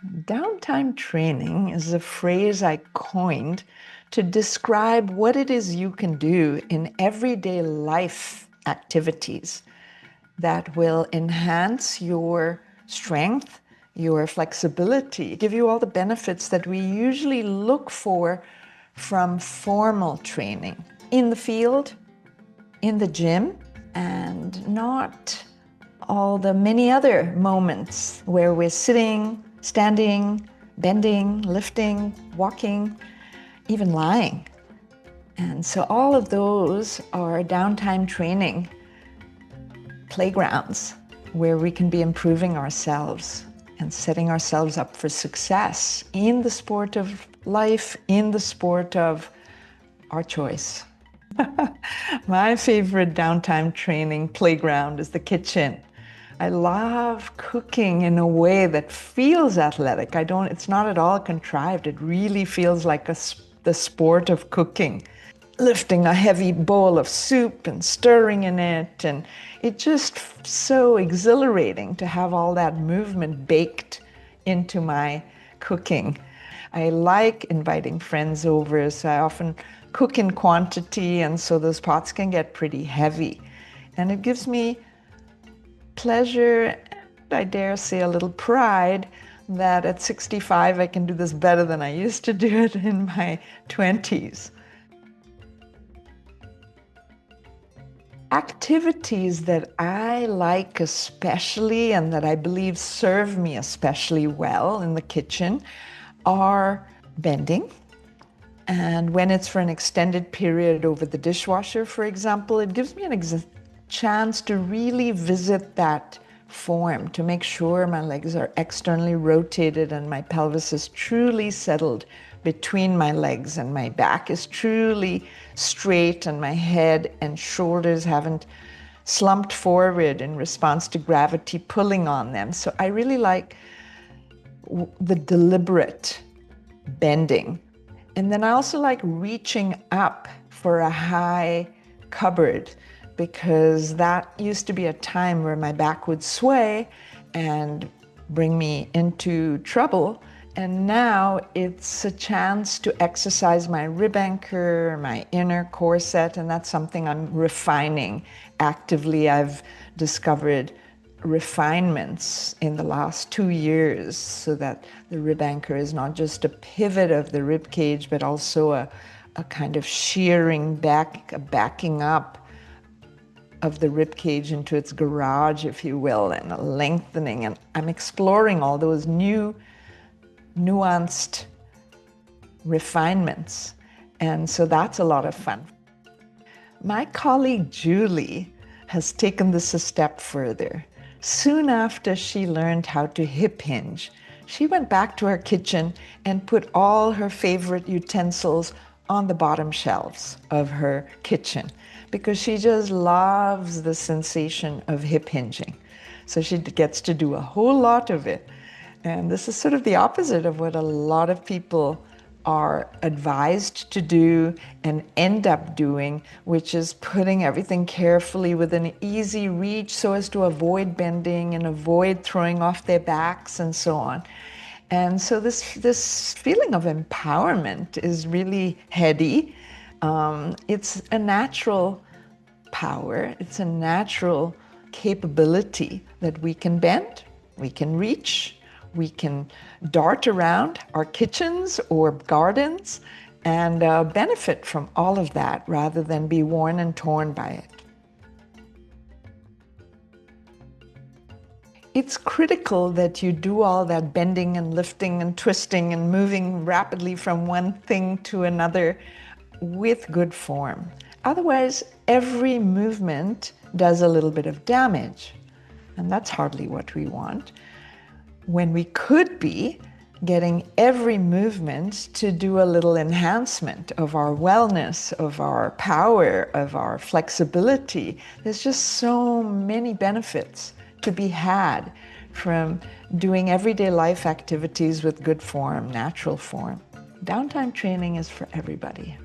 Downtime training is a phrase I coined to describe what it is you can do in everyday life activities that will enhance your strength, your flexibility, give you all the benefits that we usually look for from formal training in the field, in the gym, and not all the many other moments where we're sitting, standing, bending, lifting, walking, even lying. And so all of those are downtime training playgrounds where we can be improving ourselves and setting ourselves up for success in the sport of life, in the sport of our choice. My favorite downtime training playground is the kitchen. I love cooking in a way that feels athletic. It's not at all contrived. It really feels like the sport of cooking. Lifting a heavy bowl of soup and stirring in it, and it's just so exhilarating to have all that movement baked into my cooking. I like inviting friends over, so I often cook in quantity, and so those pots can get pretty heavy. And it gives me pleasure, and I dare say a little pride, that at 65 I can do this better than I used to do it in my 20s. Activities that I like especially and that I believe serve me especially well in the kitchen are bending. And when it's for an extended period over the dishwasher, for example, it gives me a chance to really visit that form, to make sure my legs are externally rotated and my pelvis is truly settled between my legs and my back is truly straight and my head and shoulders haven't slumped forward in response to gravity pulling on them. So I really like the deliberate bending. And then I also like reaching up for a high cupboard, because that used to be a time where my back would sway and bring me into trouble. And now it's a chance to exercise my rib anchor, my inner core set, and that's something I'm refining actively. I've discovered refinements in the last 2 years so that the rib anchor is not just a pivot of the rib cage, but also a kind of shearing back, a backing up of the rib cage into its garage, if you will, and a lengthening. And I'm exploring all those new nuanced refinements. And so that's a lot of fun. My colleague Julie has taken this a step further. Soon after she learned how to hip hinge, she went back to her kitchen and put all her favorite utensils on the bottom shelves of her kitchen because she just loves the sensation of hip hinging. So she gets to do a whole lot of it. And this is sort of the opposite of what a lot of people are advised to do and end up doing, which is putting everything carefully within easy reach so as to avoid bending and avoid throwing off their backs and so on. And so this feeling of empowerment is really heady. It's a natural power. It's a natural capability that we can bend, we can reach, we can dart around our kitchens or gardens and benefit from all of that rather than be worn and torn by it. It's critical that you do all that bending and lifting and twisting and moving rapidly from one thing to another with good form. Otherwise, every movement does a little bit of damage, and that's hardly what we want. When we could be getting every movement to do a little enhancement of our wellness, of our power, of our flexibility. There's just so many benefits to be had from doing everyday life activities with good form, natural form. Downtime training is for everybody.